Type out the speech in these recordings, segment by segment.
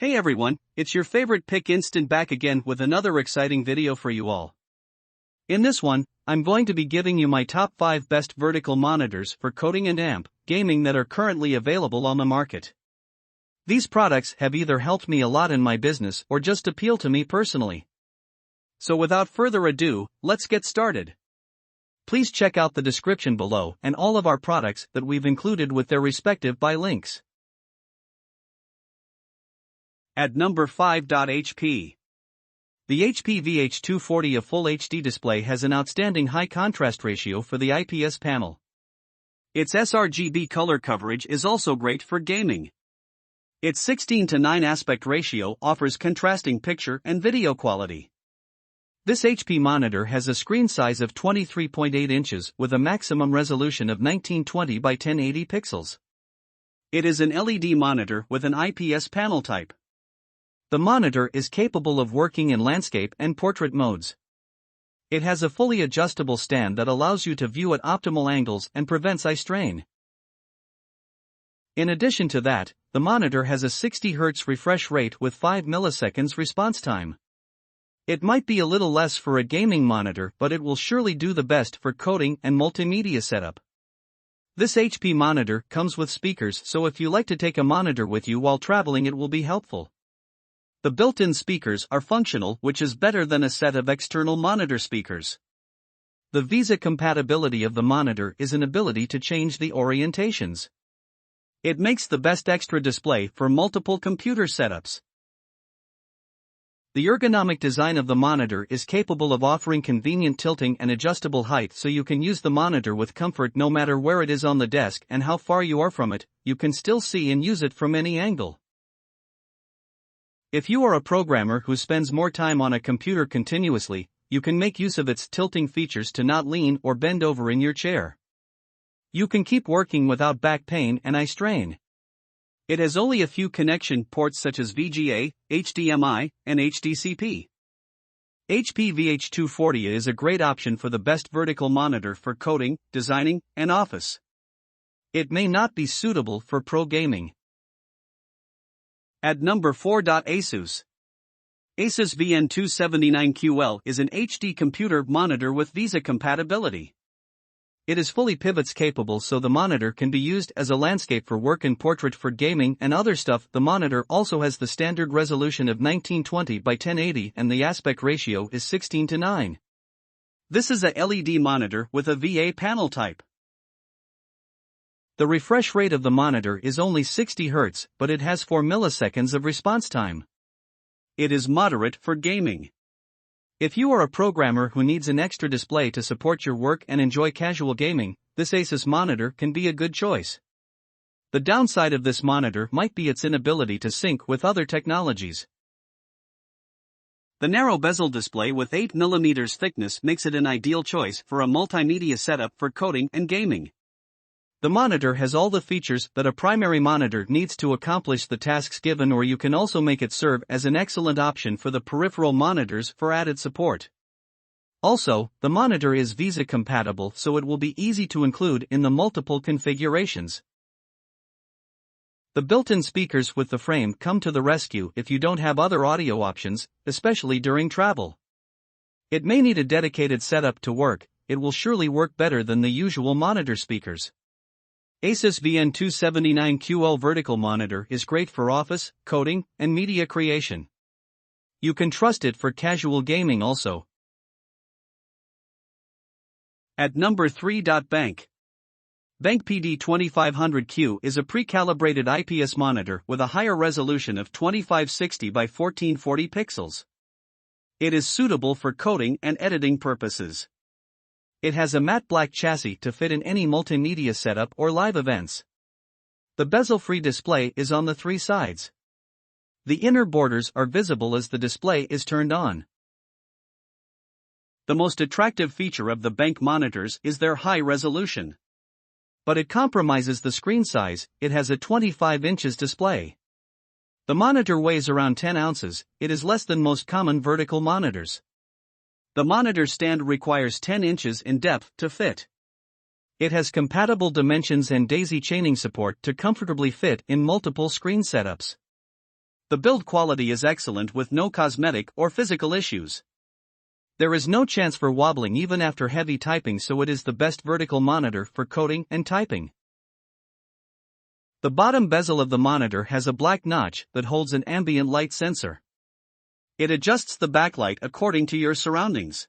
Hey everyone, it's your favorite Pick Instant back again with another exciting video for you all. In this one, I'm going to be giving you my top 5 best vertical monitors for coding and amp gaming that are currently available on the market. These products have either helped me a lot in my business or just appeal to me personally. So without further ado, let's get started. Please check out the description below and all of our products that we've included with their respective buy links. At number 5. HP. The HP VH240 a Full HD display has an outstanding high contrast ratio for the IPS panel. Its sRGB color coverage is also great for gaming. Its 16:9 aspect ratio offers contrasting picture and video quality. This HP monitor has a screen size of 23.8 inches with a maximum resolution of 1920 by 1080 pixels. It is an LED monitor with an IPS panel type. The monitor is capable of working in landscape and portrait modes. It has a fully adjustable stand that allows you to view at optimal angles and prevents eye strain. In addition to that, the monitor has a 60 Hz refresh rate with 5 milliseconds response time. It might be a little less for a gaming monitor, but it will surely do the best for coding and multimedia setup. This HP monitor comes with speakers, so if you like to take a monitor with you while traveling, it will be helpful. The built-in speakers are functional, which is better than a set of external monitor speakers. The Visa compatibility of the monitor is an ability to change the orientations. It makes the best extra display for multiple computer setups. The ergonomic design of the monitor is capable of offering convenient tilting and adjustable height, so you can use the monitor with comfort no matter where it is on the desk and how far you are from it. You can still see and use it from any angle. If you are a programmer who spends more time on a computer continuously, you can make use of its tilting features to not lean or bend over in your chair. You can keep working without back pain and eye strain. It has only a few connection ports such as VGA, HDMI, and HDCP. HP VH240 is a great option for the best vertical monitor for coding, designing, and office. It may not be suitable for pro gaming. At number 4. Asus. Asus VN279QL is an HD computer monitor with Visa compatibility. It is fully pivots capable, so the monitor can be used as a landscape for work and portrait for gaming and other stuff. The monitor also has the standard resolution of 1920 by 1080 and the aspect ratio is 16:9. This is a LED monitor with a VA panel type. The refresh rate of the monitor is only 60 Hz, but it has 4 milliseconds of response time. It is moderate for gaming. If you are a programmer who needs an extra display to support your work and enjoy casual gaming, this Asus monitor can be a good choice. The downside of this monitor might be its inability to sync with other technologies. The narrow bezel display with 8 mm thickness makes it an ideal choice for a multimedia setup for coding and gaming. The monitor has all the features that a primary monitor needs to accomplish the tasks given, or you can also make it serve as an excellent option for the peripheral monitors for added support. Also, the monitor is Visa compatible, so it will be easy to include in the multiple configurations. The built-in speakers with the frame come to the rescue if you don't have other audio options, especially during travel. It may need a dedicated setup to work. It will surely work better than the usual monitor speakers. Asus VN279QL vertical monitor is great for office, coding, and media creation. You can trust it for casual gaming also. At number 3. Bank. Bank PD2500Q is a pre-calibrated IPS monitor with a higher resolution of 2560 by 1440 pixels. It is suitable for coding and editing purposes. It has a matte black chassis to fit in any multimedia setup or live events. The bezel-free display is on the 3 sides. The inner borders are visible as the display is turned on. The most attractive feature of the Bank monitors is their high resolution. But it compromises the screen size. It has a 25 inches display. The monitor weighs around 10 ounces, it is less than most common vertical monitors. The monitor stand requires 10 inches in depth to fit. It has compatible dimensions and daisy chaining support to comfortably fit in multiple screen setups. The build quality is excellent with no cosmetic or physical issues. There is no chance for wobbling even after heavy typing, so it is the best vertical monitor for coding and typing. The bottom bezel of the monitor has a black notch that holds an ambient light sensor. It adjusts the backlight according to your surroundings.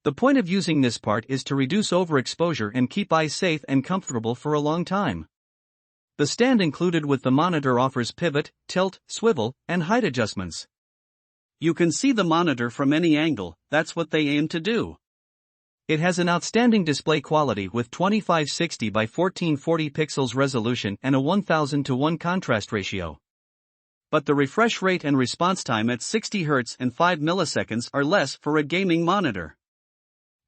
The point of using this part is to reduce overexposure and keep eyes safe and comfortable for a long time. The stand included with the monitor offers pivot, tilt, swivel, and height adjustments. You can see the monitor from any angle, that's what they aim to do. It has an outstanding display quality with 2560 by 1440 pixels resolution and a 1000:1 contrast ratio. But the refresh rate and response time at 60 Hz and 5 milliseconds are less for a gaming monitor.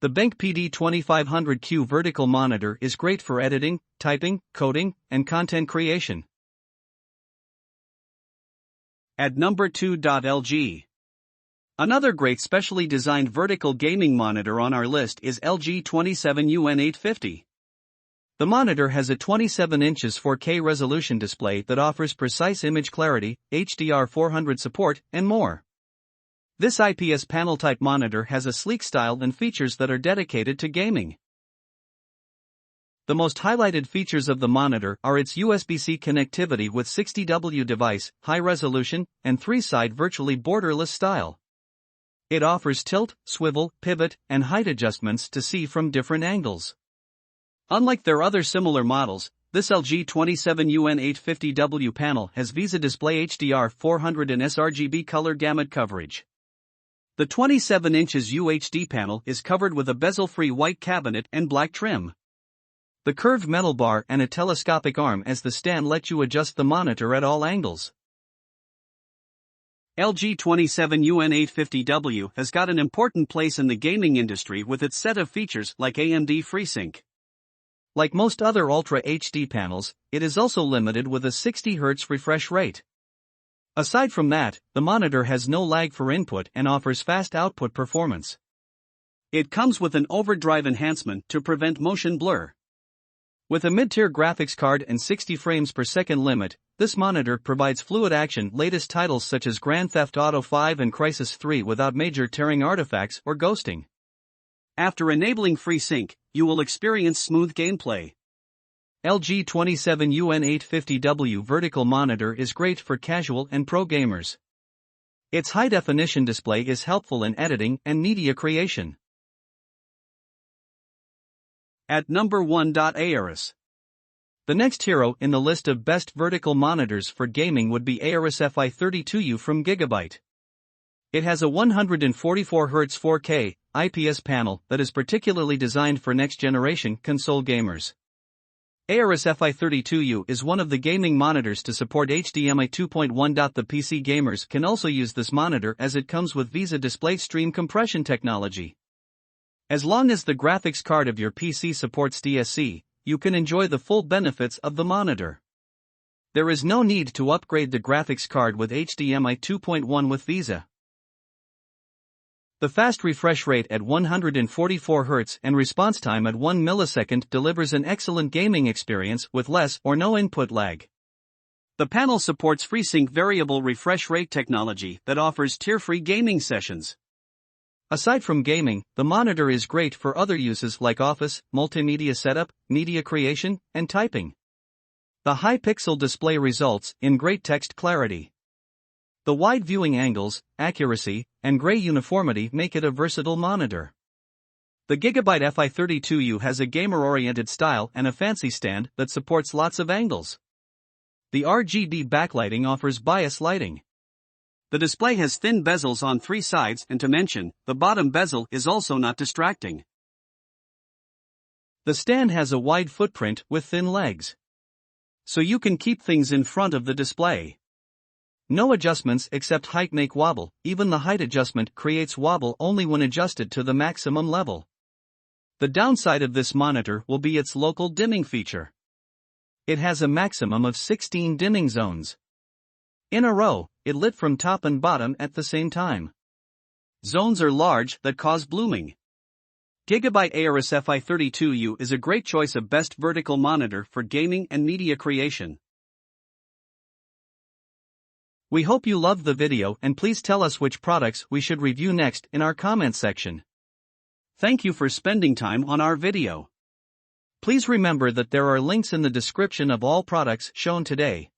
The Benq PD2500Q vertical monitor is great for editing, typing, coding, and content creation. At number 2. LG. Another great specially designed vertical gaming monitor on our list is LG 27UN850. The monitor has a 27 inches 4K resolution display that offers precise image clarity, HDR400 support, and more. This IPS panel-type monitor has a sleek style and features that are dedicated to gaming. The most highlighted features of the monitor are its USB-C connectivity with 60W device, high resolution, and 3-side virtually borderless style. It offers tilt, swivel, pivot, and height adjustments to see from different angles. Unlike their other similar models, this LG 27UN850W panel has VISA display HDR400 and sRGB color gamut coverage. The 27 inches UHD panel is covered with a bezel-free white cabinet and black trim. The curved metal bar and a telescopic arm as the stand let you adjust the monitor at all angles. LG 27UN850W has got an important place in the gaming industry with its set of features like AMD FreeSync. Like most other Ultra HD panels, it is also limited with a 60 Hz refresh rate. Aside from that, the monitor has no lag for input and offers fast output performance. It comes with an overdrive enhancement to prevent motion blur. With a mid-tier graphics card and 60 frames per second limit, this monitor provides fluid action latest titles such as Grand Theft Auto 5 and Crysis 3 without major tearing artifacts or ghosting. After enabling FreeSync, you will experience smooth gameplay. LG 27UN850W vertical monitor is great for casual and pro gamers. Its high-definition display is helpful in editing and media creation. At number 1. Aorus. The next hero in the list of best vertical monitors for gaming would be Aorus FI32U from Gigabyte. It has a 144 Hz 4K IPS panel that is particularly designed for next-generation console gamers. Aorus FI32U is one of the gaming monitors to support HDMI 2.1. The PC gamers can also use this monitor as it comes with VISA display stream compression technology. As long as the graphics card of your PC supports DSC, you can enjoy the full benefits of the monitor. There is no need to upgrade the graphics card with HDMI 2.1 with VISA. The fast refresh rate at 144 Hz and response time at 1 millisecond delivers an excellent gaming experience with less or no input lag. The panel supports FreeSync variable refresh rate technology that offers tear-free gaming sessions. Aside from gaming, the monitor is great for other uses like office, multimedia setup, media creation, and typing. The high pixel display results in great text clarity. The wide viewing angles, accuracy, and gray uniformity make it a versatile monitor. The Gigabyte FI32U has a gamer-oriented style and a fancy stand that supports lots of angles. The RGB backlighting offers bias lighting. The display has thin bezels on 3 sides, and to mention, the bottom bezel is also not distracting. The stand has a wide footprint with thin legs, so you can keep things in front of the display. No adjustments except height make wobble. Even the height adjustment creates wobble only when adjusted to the maximum level. The downside of this monitor will be its local dimming feature. It has a maximum of 16 dimming zones. In a row, it lit from top and bottom at the same time. Zones are large that cause blooming. Gigabyte Aorus FI32U is a great choice of best vertical monitor for gaming and media creation. We hope you loved the video and please tell us which products we should review next in our comment section. Thank you for spending time on our video. Please remember that there are links in the description of all products shown today.